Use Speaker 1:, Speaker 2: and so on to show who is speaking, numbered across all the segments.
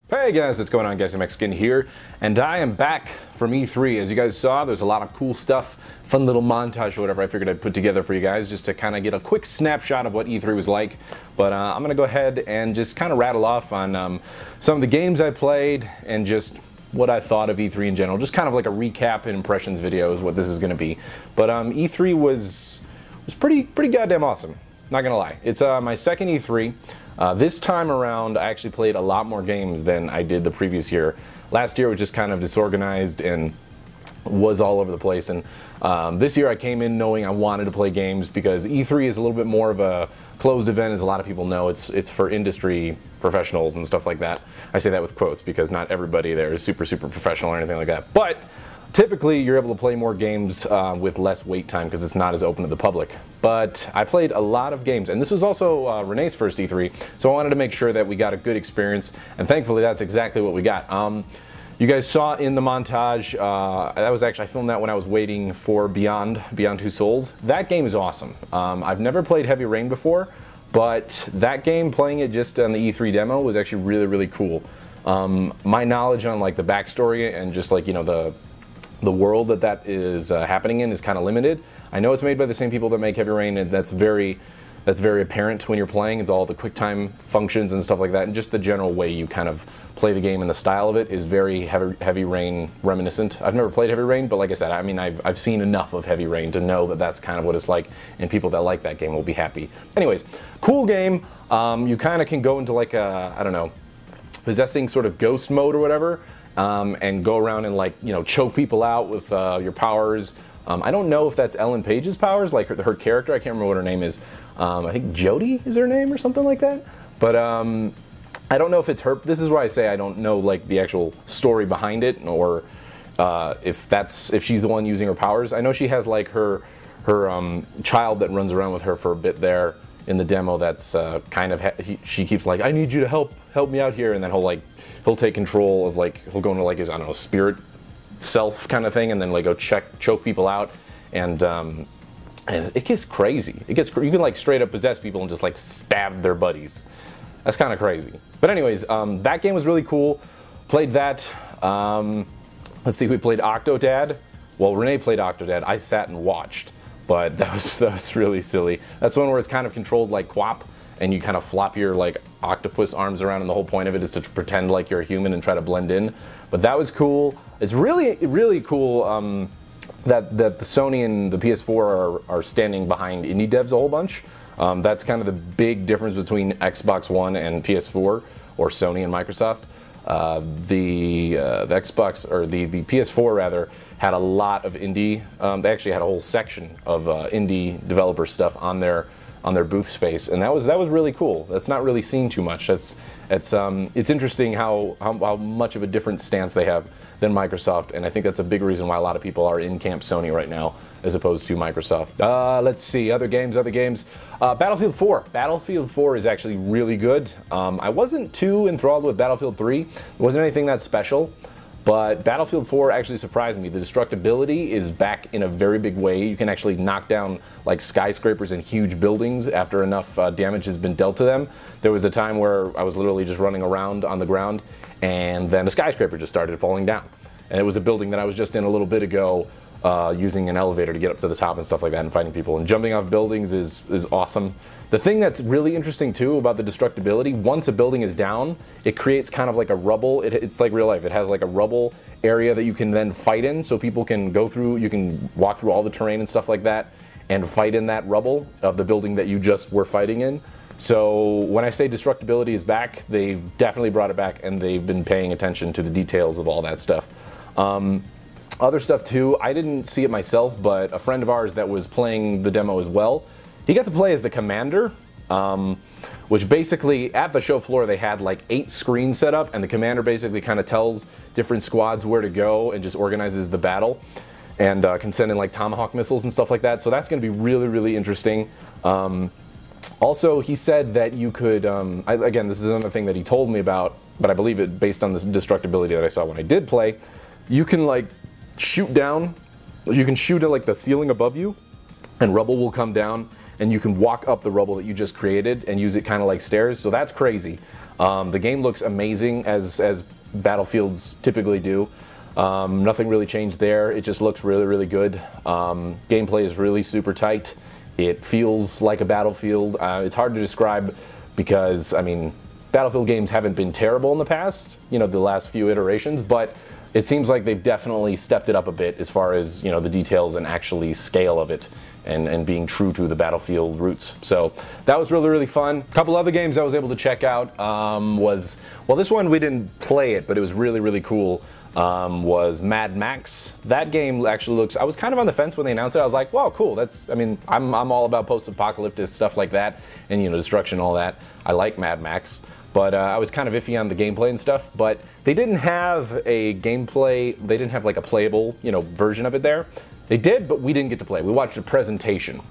Speaker 1: Hey guys, what's going on? GassyMexican here, and I am back from E3. As you guys saw, there's a lot of cool stuff, fun little montage or whatever I figured I'd put together for you guys just to kind of get a quick snapshot of what E3 was like. But I'm going to go ahead and just kind of rattle off on some of the games I played and just what I thought of E3 in general. Just kind of like a recap and impressions video is what this is going to be. But E3 was pretty goddamn awesome, not going to lie. It's my second E3. This time around, I actually played a lot more games than I did the previous year. Last year was just kind of disorganized and was all over the place, and this year I came in knowing I wanted to play games because E3 is a little bit more of a closed event, as a lot of people know. It's for industry professionals and stuff like that. I say that with quotes because not everybody there is super professional or anything like that. But typically, you're able to play more games with less wait time because it's not as open to the public. But I played a lot of games, and this was also Renee's first E3, so I wanted to make sure that we got a good experience, and thankfully that's exactly what we got. You guys saw in the montage, that was actually, I filmed that when I was waiting for Beyond Two Souls. That game is awesome. I've never played Heavy Rain before, but that game, playing it just on the E3 demo, was actually really cool. My knowledge on like the backstory and just like, you know, the world that is happening in is kind of limited. I know it's made by the same people that make Heavy Rain, and that's very apparent when you're playing. It's all the QuickTime functions and stuff like that, and just the general way you kind of play the game and the style of it is very Heavy Rain reminiscent. I've never played Heavy Rain, but like I said, I mean, I've seen enough of Heavy Rain to know that that's kind of what it's like, and people that like that game will be happy. Anyways, cool game. You kind of can go into like a, I don't know, possessing sort of ghost mode or whatever. And go around and, like, you know, choke people out with your powers. I don't know if that's Ellen Page's powers, like her character. I can't remember what her name is. I think Jodie is her name or something like that. But I don't know if it's her. This is why I say I don't know like the actual story behind it, or if she's the one using her powers. I know she has like her child that runs around with her for a bit there in the demo. That's kind of she keeps like, I need you to help me out here, and then he'll take control of, like, he'll go into like his, I don't know, spirit self kind of thing, and then like go choke people out, and it gets crazy. You can like straight up possess people and just like stab their buddies. That's kind of crazy. But anyways, that game was really cool. Played that. Let's see, we played Octodad. Well, Renee played Octodad. I sat and watched, but that was really silly. That's the one where it's kind of controlled like QWOP, and you kind of flop your like octopus arms around, and the whole point of it is to pretend like you're a human and try to blend in. But that was cool. It's really cool that the Sony and the PS4 are standing behind indie devs a whole bunch. That's kind of the big difference between Xbox One and PS4, or Sony and Microsoft. The Xbox, or the PS4 rather, had a lot of indie. They actually had a whole section of indie developer stuff on their booth space, and that was really cool. That's not really seen too much. It's interesting how much of a different stance they have than Microsoft, and I think that's a big reason why a lot of people are in camp Sony right now as opposed to Microsoft. Let's see, other games. Battlefield 4. Battlefield 4 is actually really good. I wasn't too enthralled with Battlefield 3. It wasn't anything that special. But Battlefield 4 actually surprised me. The destructibility is back in a very big way. You can actually knock down like skyscrapers and huge buildings after enough damage has been dealt to them. There was a time where I was literally just running around on the ground, and then a skyscraper just started falling down. And it was a building that I was just in a little bit ago, using an elevator to get up to the top and stuff like that and fighting people. And jumping off buildings is awesome. The thing that's really interesting too about the destructibility, once a building is down, it creates kind of like a rubble. It's like real life. It has like a rubble area that you can then fight in, so people can go through, you can walk through all the terrain and stuff like that and fight in that rubble of the building that you just were fighting in. So when I say destructibility is back, they've definitely brought it back, and they've been paying attention to the details of all that stuff. Other stuff too, I didn't see it myself, but a friend of ours that was playing the demo as well, he got to play as the commander, which basically at the show floor they had like 8 screens set up, and the commander basically kind of tells different squads where to go and just organizes the battle, and can send in like Tomahawk missiles and stuff like that. So that's going to be really, really interesting. Also, he said that you could, again, this is another thing that he told me about, but I believe it based on the destructibility that I saw when I did play, you can like shoot down, you can shoot at like the ceiling above you, and rubble will come down, and you can walk up the rubble that you just created and use it kind of like stairs. So that's crazy. The game looks amazing as Battlefields typically do. Nothing really changed there. It just looks really, really good. Gameplay is really super tight. It feels like a Battlefield. It's hard to describe because, I mean, Battlefield games haven't been terrible in the past, you know, the last few iterations, but it seems like they've definitely stepped it up a bit as far as, you know, the details and actually scale of it, and being true to the Battlefield roots. So that was really, really fun. A couple other games I was able to check out was, well, this one we didn't play it, but it was really, really cool. Was Mad Max. That game actually looks, I was kind of on the fence when they announced it. I was like, wow, cool. That's, I mean, I'm all about post-apocalyptic stuff like that, and, you know, destruction and all that. I like Mad Max. But I was kind of iffy on the gameplay and stuff, but they didn't have a gameplay, they didn't have like a playable, you know, version of it there. They did, but we didn't get to play. We watched a presentation.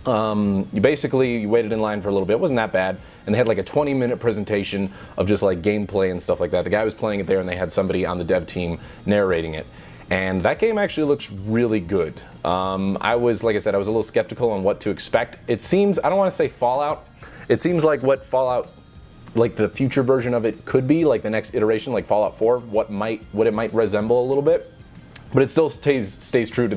Speaker 1: You waited in line for a little bit. It wasn't that bad. And they had like a 20-minute presentation of just like gameplay and stuff like that. The guy was playing it there, and they had somebody on the dev team narrating it. And that game actually looks really good. I was, like I said, I was a little skeptical on what to expect. It seems, I don't want to say Fallout. It seems like what Fallout, like the future version of it could be, like the next iteration, like Fallout 4, what it might resemble a little bit. But it still stays true to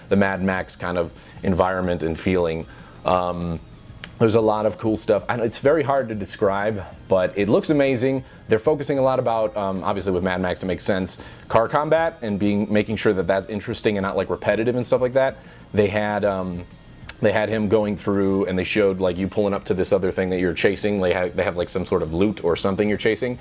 Speaker 1: the Mad Max kind of environment and feeling. There's a lot of cool stuff. And it's very hard to describe, but it looks amazing. They're focusing a lot about, obviously with Mad Max it makes sense, car combat and making sure that that's interesting and not like repetitive and stuff like that. They had him going through, and they showed like you pulling up to this other thing that you're chasing. They have like some sort of loot or something you're chasing.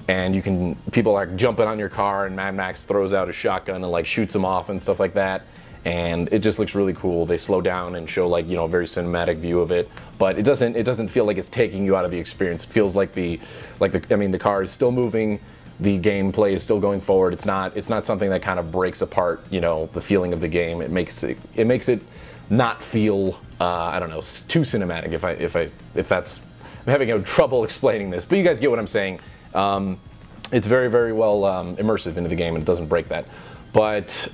Speaker 1: And people are jumping on your car, and Mad Max throws out a shotgun and like shoots them off and stuff like that. And it just looks really cool. They slow down and show like, you know, a very cinematic view of it, but it doesn't feel like it's taking you out of the experience. It feels like the car is still moving, the gameplay is still going forward. It's not something that kind of breaks apart, you know, the feeling of the game. It makes it not feel I don't know, too cinematic. If that's, I'm having trouble explaining this, but you guys get what I'm saying. It's very, very well immersive into the game, and it doesn't break that. But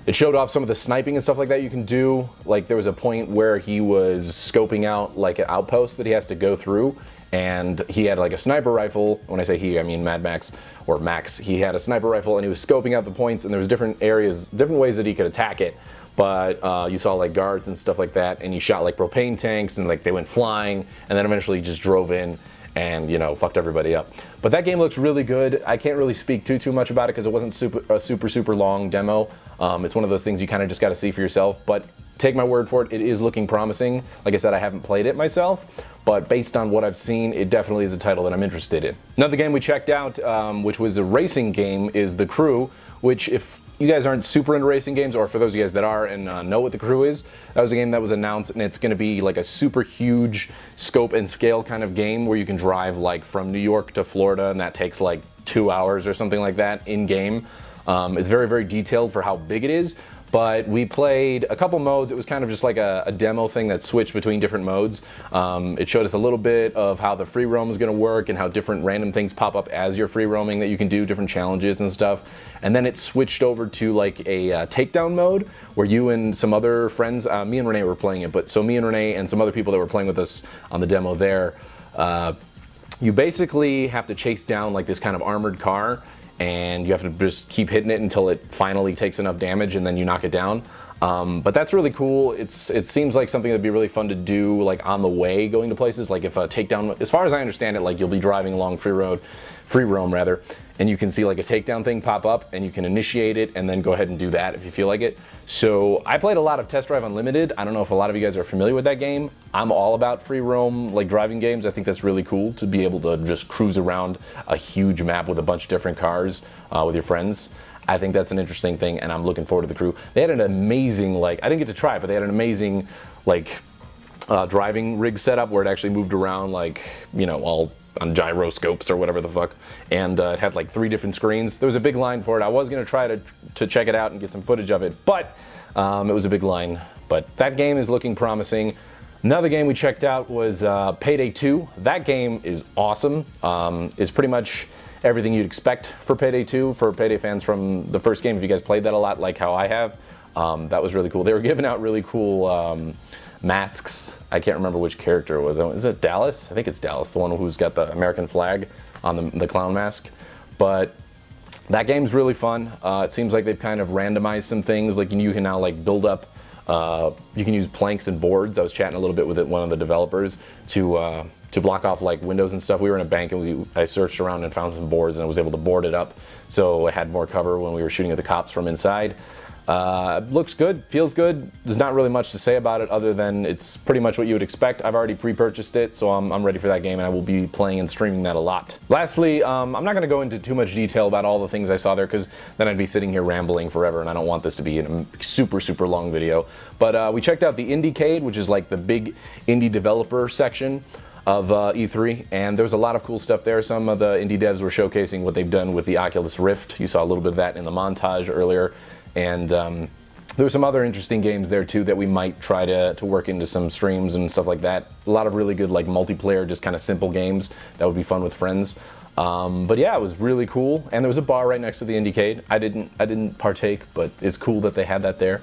Speaker 1: it showed off some of the sniping and stuff like that you can do. Like there was a point where he was scoping out like an outpost that he has to go through, and he had like a sniper rifle. When I say he, I mean Mad Max, or Max. He had a sniper rifle, and he was scoping out the points, and there was different areas, different ways that he could attack it. But you saw like guards and stuff like that, and he shot like propane tanks, and like they went flying, and then eventually just drove in and, you know, fucked everybody up. But that game looks really good. I can't really speak too much about it because it wasn't a super long demo. It's one of those things you kind of just got to see for yourself, but take my word for it, it is looking promising. Like I said, I haven't played it myself, but based on what I've seen, it definitely is a title that I'm interested in. Another game we checked out, which was a racing game, is The Crew, which, if you guys aren't super into racing games, or for those of you guys that are and know what The Crew is, that was a game that was announced, and it's going to be like a super huge scope and scale kind of game where you can drive like from New York to Florida, and that takes like 2 hours or something like that in game. It's very, very detailed for how big it is, but we played a couple modes. It was kind of just like a demo thing that switched between different modes. It showed us a little bit of how the free roam is going to work and how different random things pop up as you're free roaming that you can do, different challenges and stuff. And then it switched over to like a takedown mode where you and some other friends, me and Renee were playing it, but so me and Renee and some other people that were playing with us on the demo there, you basically have to chase down like this kind of armored car, and you have to just keep hitting it until it finally takes enough damage and then you knock it down. But that's really cool. It seems like something that'd be really fun to do like on the way going to places. Like if a takedown, as far as I understand it, like you'll be driving along free roam rather, and you can see like a takedown thing pop up and you can initiate it and then go ahead and do that if you feel like it. So I played a lot of Test Drive Unlimited. I don't know if a lot of you guys are familiar with that game. I'm all about free roam like driving games. I think that's really cool to be able to just cruise around a huge map with a bunch of different cars with your friends. I think that's an interesting thing, and I'm looking forward to the crew. They had an amazing, like, I didn't get to try it, but they had an amazing, like, driving rig setup where it actually moved around, like, you know, all on gyroscopes or whatever the fuck. And it had, like, 3 different screens. There was a big line for it. I was going to try to check it out and get some footage of it, but it was a big line. But that game is looking promising. Another game we checked out was Payday 2. That game is awesome. It's pretty much everything you'd expect for Payday 2, for Payday fans from the first game. If you guys played that a lot, like how I have, that was really cool. They were giving out really cool masks. I can't remember which character it was. Is it Dallas? I think it's Dallas, the one who's got the American flag on the clown mask. But that game's really fun. It seems like they've kind of randomized some things. Like you can now like build up, you can use planks and boards. I was chatting a little bit with one of the developers to block off like windows and stuff. We were in a bank and I searched around and found some boards and I was able to board it up so it had more cover when we were shooting at the cops from inside. Looks good, feels good. There's not really much to say about it other than it's pretty much what you would expect. I've already pre-purchased it, so I'm ready for that game and I will be playing and streaming that a lot. Lastly, I'm not going to go into too much detail about all the things I saw there because then I'd be sitting here rambling forever and I don't want this to be a super long video. But we checked out the Indiecade, which is like the big indie developer section of E3, and there was a lot of cool stuff there. Some of the indie devs were showcasing what they've done with the Oculus Rift. You saw a little bit of that in the montage earlier, and there were some other interesting games there too that we might try to work into some streams and stuff like that. A lot of really good like multiplayer, just kind of simple games that would be fun with friends. But yeah, it was really cool, and there was a bar right next to the Indiecade. I didn't partake, but it's cool that they had that there.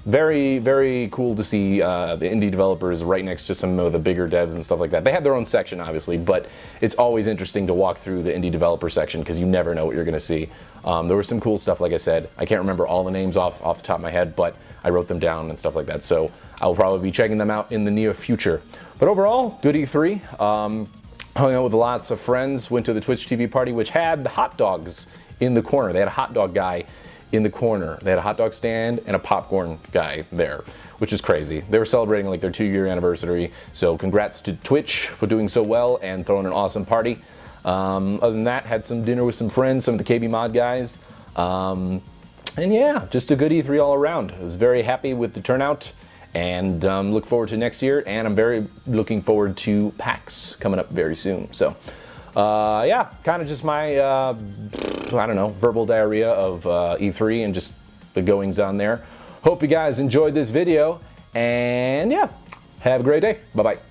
Speaker 1: Very cool to see the indie developers right next to some of the bigger devs and stuff like that. They have their own section, obviously, but it's always interesting to walk through the indie developer section because you never know what you're going to see. There was some cool stuff, like I said. I can't remember all the names off the top of my head, but I wrote them down and stuff like that, so I will probably be checking them out in the near future. But overall, good E3. Hung out with lots of friends, went to the Twitch TV party, which had hot dogs in the corner. They had a hot dog guy in the corner. They had a hot dog stand and a popcorn guy there, which is crazy. They were celebrating like their 2-year anniversary, so congrats to Twitch for doing so well and throwing an awesome party. Other than that, had some dinner with some friends, some of the KB Mod guys, and yeah, just a good E3 all around. I was very happy with the turnout, and look forward to next year, and I'm very looking forward to PAX coming up very soon. So yeah, kind of just my I don't know, verbal diarrhea of E3 and just the goings on there. Hope you guys enjoyed this video, and yeah, have a great day. Bye-bye.